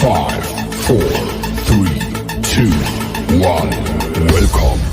5, 4, 3, 2, 1. Welcome.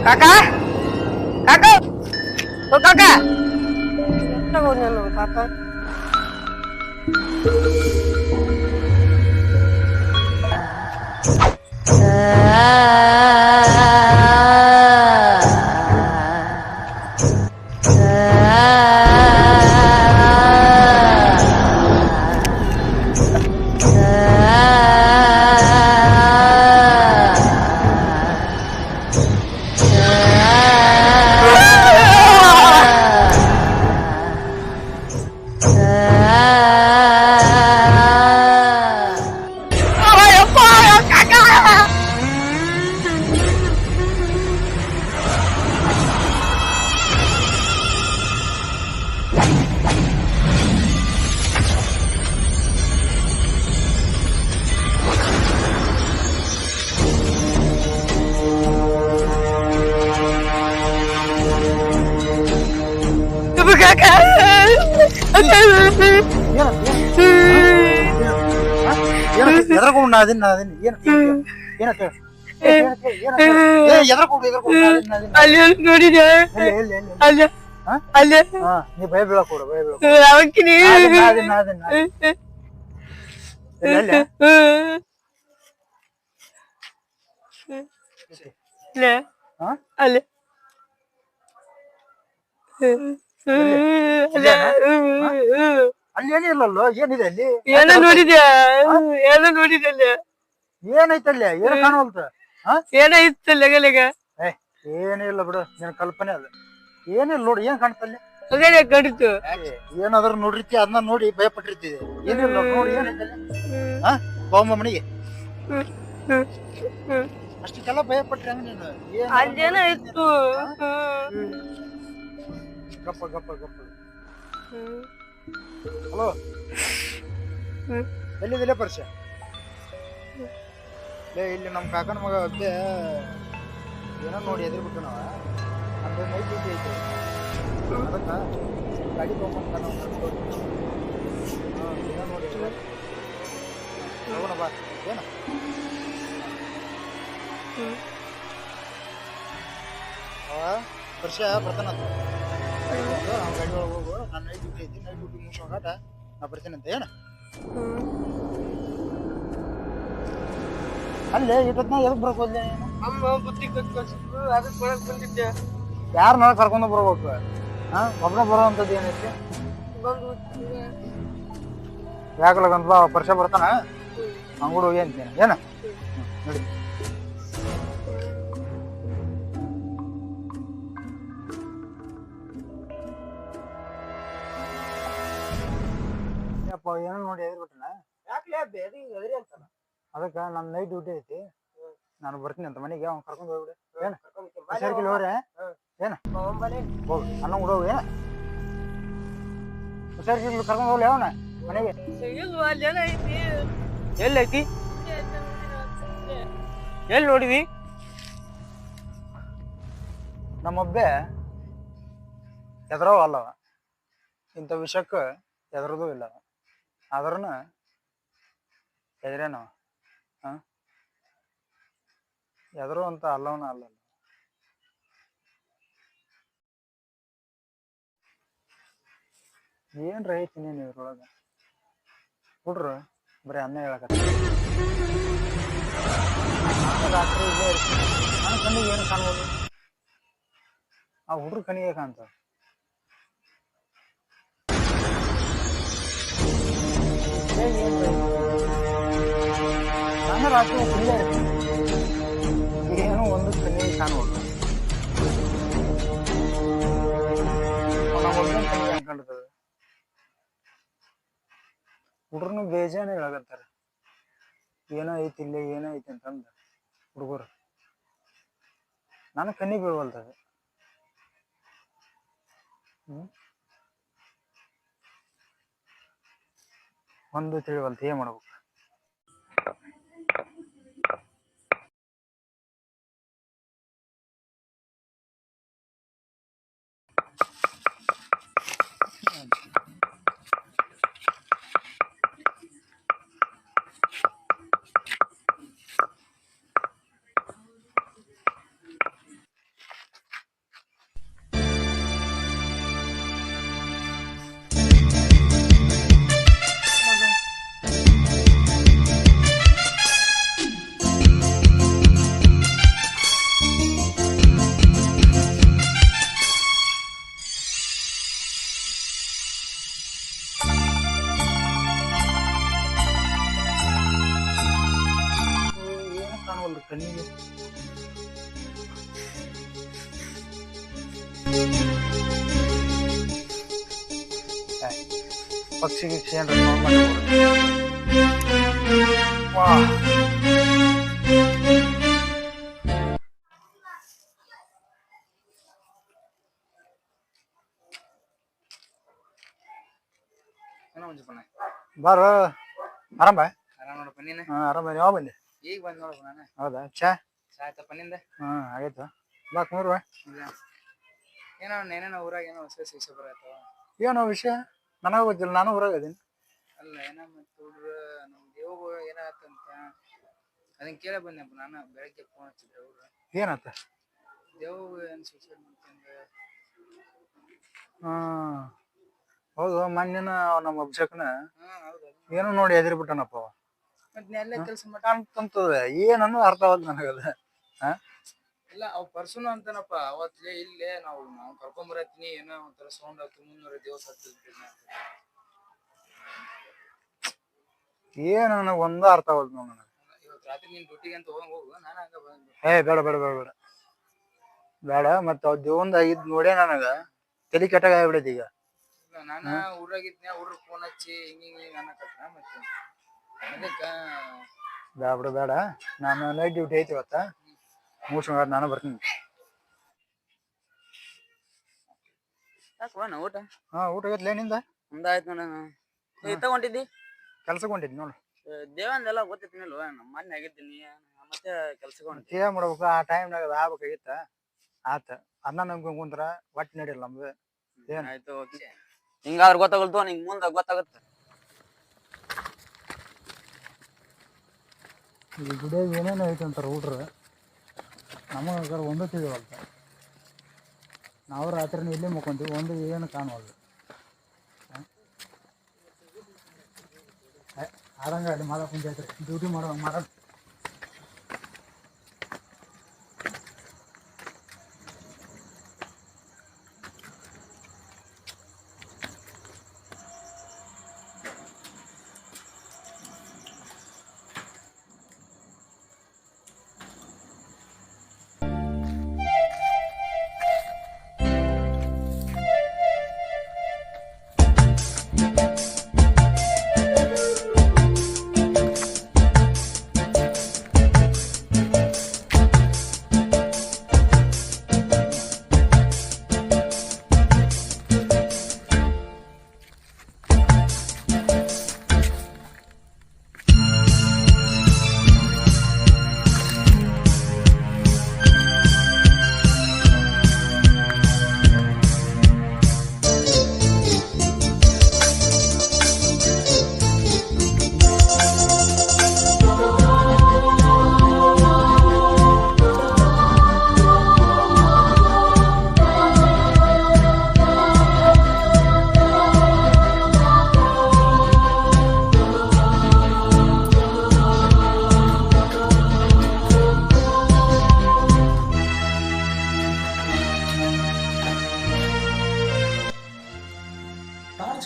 काका काका ओ काका काका ನೋಡಿದೆ ಅಲ್ಲೇ ನೀ ಭಯ ಬೀಳಕೋಡು ಭಯ ಅಲ್ಲೇ ಅಲ್ಲಿ ಏನಿಲ್ಲಲ್ಲೋ ಏನಿದೆ ಅಲ್ಲಿ ಏನೋ ನೋಡಿದ್ಯಾ ಏನೋ ನೋಡಿದೆ ಅಲ್ಲಿ ಏನೈತಲ್ಲ ಏನು ಕಾಣವಲ್ತ ಏನೋ ಇತ್ತಲ್ಲ ಲೆಗ ಏನಿಲ್ಲ ಬಿಡು ನಿನ್ ಕಲ್ಪನೆ ಅದ ಏನಿಲ್ಲ ನೋಡಿ ಏನ್ ಕಾಣ್ತಲ್ಲ ಅದೇ ಕಡಿತು ಏನಾದ್ರು ನೋಡಿರ್ತಿ ಅದನ್ನ ನೋಡಿ ಭಯ ಪಟ್ಟಿರ್ತಿದೆ ಏನಿಲ್ಲ ನೋಡಿ ಏನೈತಲ್ಲ ಬಾಂಬ ಮನೆಗೆ ಅಷ್ಟಕ್ಕೆಲ್ಲ ಭಯ ಪಟ್ರಿ ಹಂಗ ನೀನು ಅಲ್ಲೇನೋ ಇತ್ತು ಗಪ್ಪ ಗಪ್ಪ ಗಪ್ಪ ಹಲೋ ಎಲ್ಲಿದಿಲ್ಲ ಪರಿಚಯ ಇಲ್ಲಿ ನಮ್ಮ ಕಾಕನ ಮಗ ಅಬ್ಬೆ ಏನೋ ನೋಡಿ ಎದುರು ಬಿಟ್ಟು ನಾವ ಅಂದ್ರೆ ನೈಟ್ ಡ್ಯೂಟಿ ಐತೆ ಅದಕ್ಕೆ ಗಾಡಿ ತೊಗೊಂಬಂತ ನಾವು ಏನೋ ನೋಡಿ ಹೋಗೋಣ ಬಾ ಏನ ಅವ ಪರಿಚಯ ಬರ್ತಾನಂತ ಗಾಡಿ ಒಳಗೆ ಹೋಗು ನಾನು ನೈಟ್ ಡ್ಯೂಟಿ ಐತಿ ನೈಟ್ ಡ್ಯೂಟಿ ಮುಗಿಸೋಗಾಟ ನಾ ಬರ್ತೀನಂತ ಏನ ಅಲ್ಲೇ ಇಟ್ಟದ್ನ ಎದಕ್ ಬರ್ಕೋದ್ಲೆ ಅಮ್ಮ ಬುದ್ಧಿ ಕಲ್ಸಿದ್ರು ಅದಕ್ಕೆ ಒಳಗೆ ಬಂದಿದ್ದೆ ಯಾರನ್ನ ಕರ್ಕೊಂಡು ಬರ್ಬೇಕು ಒಬ್ಬನ ಬರೋವಂಥದ್ದು ಏನೈತಿ ಯಾಕಲಗಂತ ಪರಿಚಯ ಬರ್ತಾನ ಅಂಗಡಿ ಹೋಗಿ ಅಂತೀನಿ ಏನ ನೋಡಿ ಏನೋ ನೋಡಿ ಎದ್ಬಿಟ್ಟನ ಯಾಕೆ ಅಂತಾನ ಅದಕ್ಕೆ ನನ್ನ ನೈಟ್ ಡ್ಯೂಟಿ ಐತಿ ನಾನು ಬರ್ತೀನಿ ಅಂತ ಮನೆಗೆ ಅವ್ನು ಕರ್ಕೊಂಡು ಹೋಗ್ಬಿಡು ಏನ ಹೋಗ್ರೆ ಏನ ಹೋಗು ಅನ್ನ ಉಡೋವೆ ಹುಷಾರಿರ್ಲಿ ಕರ್ಕೊಂಡು ಹೋಗ್ಲಿ ಅವನ ಮನೆಗೆ ಎಲ್ಲಿ ಐತಿ ಎಲ್ಲಿ ನೋಡಿದಿ ನಮ್ಮೊಬ್ಬೆ ಎದ್ರವ ಅಲ್ಲವ ಇಂಥ ವಿಷಯಕ್ಕೆ ಎದ್ರದೂ ಇಲ್ಲ ಆದ್ರೂ ಎದ್ರೇನವ ಹಾಂ ಎದರು ಅಂತ ಅಲ್ಲವನ ಅಲ್ಲ ಏನ್ರ ಐತೀನಿ ನೀವು ಇದ್ರೊಳಗೆ ಹುಡ್ರು ಬರೀ ಅನ್ನ ಹೇಳಕತ್ತ ರಾತ್ರಿ ಇಲ್ಲೇ ಇರ್ತೀನಿ ನನ್ನ ಕಣ್ಣಿಗೆ ಏನು ಕಾಣ್ಬೋದು ಆ ಹುಡ್ರು ಕಣ್ಣಿಗೆ ಕಾಣ್ತಾವ ನಾನು ರಾತ್ರಿ ಇಲ್ಲೇ ಇರ್ತೀನಿ ಏನು ಒಂದು ಕಣ್ಣಿಗೆ ಕಾಣ್ಬೋದು ನಮ್ಮೊಬ್ಬನ ಕಣ್ಣಿಗೆ ಅನ್ಕೊಂಡಿರ್ತದೆ ಹುಡ್ರನು ಬೇಜಾನೆ ಹೇಳಕತ್ತಾರ ಏನೋ ಐತಿ ಇಲ್ಲೇ ಏನೋ ಐತಿ ಅಂತಂದ ಹುಡುಗರು ನಾನು ಕಣ್ಣಿಗೆ ಬೀಳ್ವಲ್ತದೆ ಒಂದು ತಿಳಿವಲ್ತ ಏನ್ ಮಾಡ್ಬೇಕು ಕಣ್ಣಿಗೆ ಪಕ್ಷಿ ಗಿಕ್ಷಿ ಏನ್ರ ವಾ ಬಾರ ಆರಾಮ ಆರಾಮ್ ನೋಡಪ್ಪ ನೀನು ಆರಾಮ ಯಾವ ಬಂದೆ ಈಗ ಬಂದ್ ನೋಡಪ್ಪ ನಾನು ಹೌದಾ ಚಾ ಚಾ ಆಯ್ತಪ್ಪ ನಿಂದ ಆಗೈತ ಬಾ ಕುಂದ್ರುವ ಏನೋ ಏನೇನೋ ಊರಾಗ ಏನೋ ಹೊಸ ವಿಷಯ ಬರತ್ತವ ಏನೋ ವಿಷಯ ನನಗ ಗೊತ್ತಿಲ್ಲ ನಾನು ಊರಾಗ ಅದೀನಿ ಅಲ್ಲ ಏನೋ ಮತ್ತೆ ಹುಡ್ರು ನಮ್ ದೇವ್ಗ ಏನಾಗತ್ತಂತ ಅದನ್ನ ಕೇಳ ಬಂದೆಪ್ಪ ನಾನು ಬೆಳಗ್ಗೆ ಫೋನ್ ಹಚ್ಚಿದ್ದೆ ಅವ್ರು ಏನಾತ ದೇವ್ ಏನ್ ಸೂಸೈಡ್ ಮಾಡ್ಕೊಂಡ ಹೌದು ಮೊನ್ನೆನ ನಮ್ಮ ಅಭಿಷೇಕನ ಹೌದು ಏನೋ ನೋಡಿ ಎದಿರಿ ಬಿಟ್ಟನಪ್ಪ ಅವ ಮತ್ತೆ ಎಲ್ಲ ಕೆಲಸ ಮಾಡ ಅಂತಂತದ ಏನನ್ನು ಅರ್ಥ ಆಗೋದು ನನಗದ ಇಲ್ಲ ಅವ್ ಪರ್ಸನು ಅಂತಾನಪ್ಪ ಅವತ್ಲೇ ಇಲ್ಲೇ ನಾವು ಕರ್ಕೊಂಬರತ್ತೀನಿ ಏನೋ ಒಂಥರ ಸೌಂಡ್ ಆಯ್ತು 300 ದಿವಸ ಏನ್ ನನಗೆ ಒಂದ ಅರ್ಥ ಆಗೋದು ನನಗೆ ಇವತ್ತು ರಾತ್ರಿ ನೀನ್ ಡ್ಯೂಟಿಗೆ ಅಂತ ಹೋಗು ನಾನು ಹಂಗ ಬಂದು ಬೇಡ ಬೇಡ ಬೇಡ ಬೇಡ ಬೇಡ ಮತ್ತ ಅವ್ ದೇವಂದ ಇದ್ ನೋಡೇ ನನಗ ತಲೆ ಕೆಟ್ಟಾಗ ಆಗ್ಬಿಡೈತಿ ಈಗ ನಾನು ಊರಾಗಿದ್ನೆ ಹುಡ್ರು ಫೋನ್ ಹಚ್ಚಿ ಹಿಂಗ ಅನ್ನಕತ್ತ ಮತ್ತೆ ಅದಕ್ಕ ಬೇಡ ಬಿಡು ಬೇಡ ನಾನು ನೈಟ್ ಡ್ಯೂಟಿ ಐತಿ ಇವತ್ತ ಮುಗಿಸ್ಕೊಂಡ್ ನಾನು ಬರ್ತೀನಿ ಊಟ ಊಟ ಆಗೈತ್ಲೇ ನಿಂದ ಮುಂದಾಯ್ತು ನೋಡ ತಗೊಂಡಿದ್ದಿ ಕೆಲ್ಸಕ್ಕೆ ಹೊಂಟಿದ್ನಿ ನೋಡು ದೇವಂದೆಲ್ಲ ಗೊತ್ತಿತ್ನಿಲ್ವ ಮೊನ್ನೆ ಆಗಿದ್ದೀನಿ ಮತ್ತೆ ಕೆಲ್ಸಕ್ಕೆ ಹೊಂಟಿ ಏನ್ ಮಾಡ್ಬೇಕು ಆ ಟೈಮ್ನಾಗ ಅದು ಆಗ್ಬೇಕಾಗಿತ್ತ ಆತ ಅನ್ನ ನಮ್ಗೆ ಕುಂತ್ರ ಒಟ್ಟು ನಡಿಲ್ಲ ನಮ್ದು ಏನ್ ಆಯ್ತು ಓಕೆ ಹಿಂಗಾದ್ರೆ ಗೊತ್ತಾಗಲ್ತು ನಿಂಗೆ ಮುಂದೆ ಗೊತ್ತಾಗುತ್ತೆ ಈ ಗುಡಿಯಾಗ ಏನೇನು ಐತೆ ಅಂತಾರೆ ಹುಡ್ರು ನಮಗೆ ಒಂದು ತಿಳಿವಲ್ತ ನಾವು ರಾತ್ರಿನ ಇಲ್ಲೇ ಮುಕ್ಕೊಂತೀವಿ ಒಂದು ಏನು ಕಾಣುವಲ್ದು ಆದಂಗ ಅಲ್ಲಿ ಮಾಡಕ್ಕೆ ಕುಂತೈತ್ರಿ ಡ್ಯೂಟಿ ಮಾಡೋದು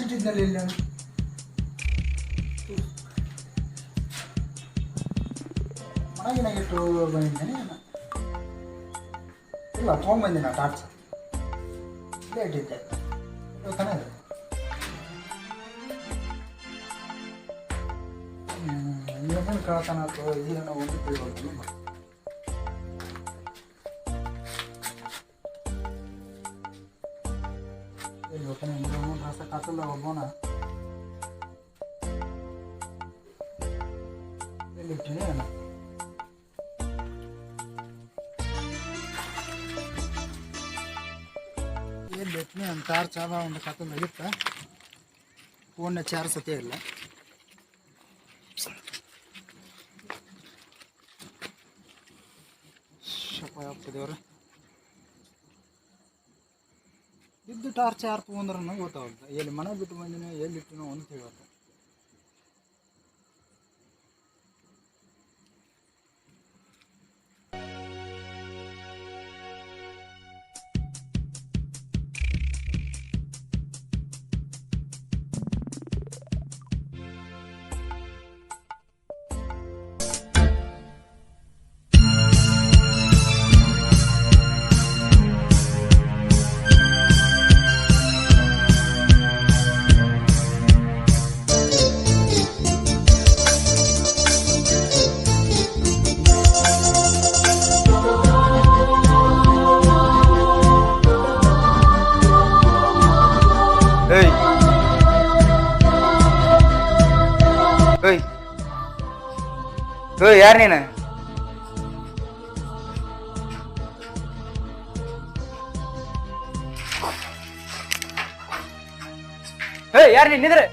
ಇಟ್ಟಿದ್ನಲ್ಲ ಇಲ್ಲಿ ನಾನು ಮನೆಗಿನಾಗಿಟ್ಟು ಬಂದಿದ್ದೇನೆ ಇಲ್ಲ ತೊಗೊಂಬಂದಿನ ಟಾರ್ಚ್ ಇಲ್ಲೇ ಇಟ್ಟಿದ್ದೆ ತಾನೇ ಏನೇನು ಕಳ್ತಾನ ಅಥವಾ ಇದನ್ನ ಒಂದು ತಿಳ್ಕೊಂಡು ರಾಸ ಕಾಸಲ್ಲ ಒಬ್ಬನ ಎಲ್ಲಿಟ್ಟಿನಿ ಎಲ್ಲಿಟ್ಟಿನಿ ಒಂದು ಟಾರ್ಚ್ ಆದ ಒಂದು ಕಾತಲ್ ಆಗಿತ್ತ ಫೋನ್ನ ಚಾರ್ಜ್ ಸತ್ಯ ಇಲ್ಲ ದೇವ್ರ ಇದ್ದು ಟಾರ್ಚ್ ಯಾರು ತೊಗೊಂಡ್ರೆ ನಂಗೆ ಗೊತ್ತಾಗುತ್ತೆ ಎಲ್ಲಿ ಮನೆ ಬಿಟ್ಟು ಬಂದಿನ ಎಲ್ಲಿಟ್ಟಿನೋ ಅಂತ ಹೇಳುತ್ತೆ ಯಾರು ನೀನು ಯಾರು ನೀನ್ ನಿಂದ್ರೆ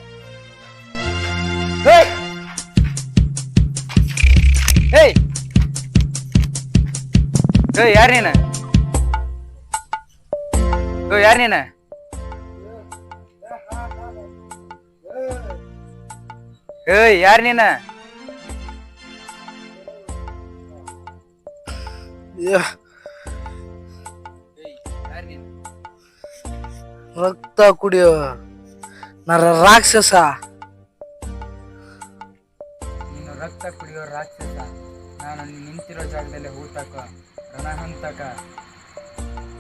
ಯಾರು ನೀನ ಯಾರು ನೀನ ಯಾರು ನೀನ ರಕ್ತ ಕುಡಿಯೋ ನರ ರಾಕ್ಷಸ ನೀನು ರಕ್ತ ಕುಡಿಯೋ ರಾಕ್ಷಸ ನಾನು ನಿಂತಿರೋ ಜಾಗದಲ್ಲಿ ಊಟಕ್ಕ ರಣಹಂತಕ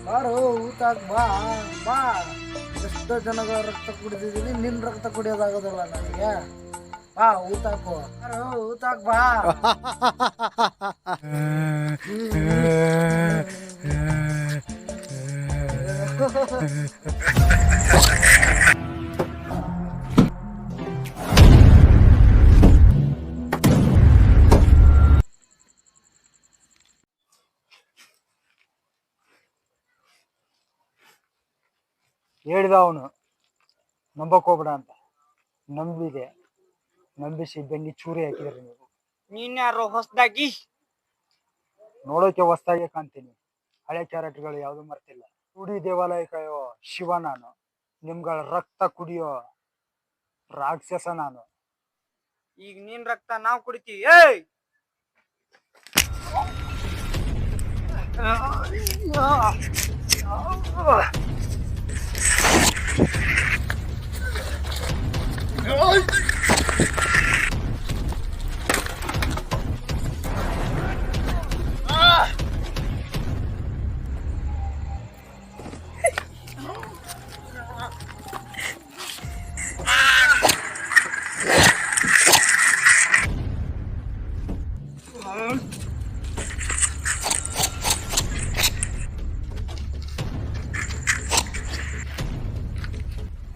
ಬಾರೋ ಊಟಕ್ ಬಾ ಬಾ ಎಷ್ಟೋ ಜನಗಳ ರಕ್ತ ಕುಡಿದಿದ್ದೀನಿ ನಿನ್ ರಕ್ತ ಕುಡಿಯೋದಾಗೋದಿಲ್ಲ ನನಗೆ ಬಾ ಊಟಕ್ಕೂ ಬಾರೋ ಊಟಕ್ ಬಾ ಹೇಳಿದ ಅವನು ನಂಬಕ್ ಹೋಗ್ಬೇಡ ಅಂತ ನಂಬಿದೆ ನಂಬಿಸಿ ಬೆನ್ನಿ ಚೂರಿ ಹಾಕಿದ್ರಿ ನೀವು ನೀನ್ಯಾರು ಹೊಸದಾಗಿ ನೋಡೋಕೆ ಹೊಸದಾಗಿ ಕಾಣ್ತೀನಿ ಹಳೆ ಕ್ಯಾರೆಟ್ಗಳು ಯಾವ್ದು ಮರ್ತಿಲ್ಲ ಕುಡಿ ದೇವಾಲಯ ಕಾಯೋ ಶಿವ ನಾನು ನಿಮ್ಗಳ ರಕ್ತ ಕುಡಿಯೋ ರಾಕ್ಷಸ ನಾನು ಈಗ ನೀನ್ ರಕ್ತ ನಾವ್ ಕುಡಿತೀವಿ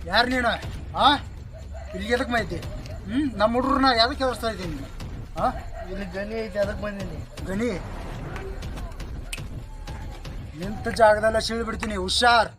ಯಾರು ನೀನು ಇಲ್ಲಿ ಎದಕ್ ಮಾಹಿತಿ ನಮ್ಮ ಹುಡುಗರನ್ನ ಯಾವ್ದಕ್ಕೆ ವ್ಯವಸ್ಥೆ ಇದ್ದೀನಿ ಇಲ್ಲಿ ಗಣಿ ಐತಿ ಅದಕ್ಕೆ ಬಂದೀನಿ ಗಣಿ ನಿಂತ ಜಾಗದಲ್ಲ ಸೀಳಿ ಬಿಡ್ತೀನಿ ಹುಷಾರ್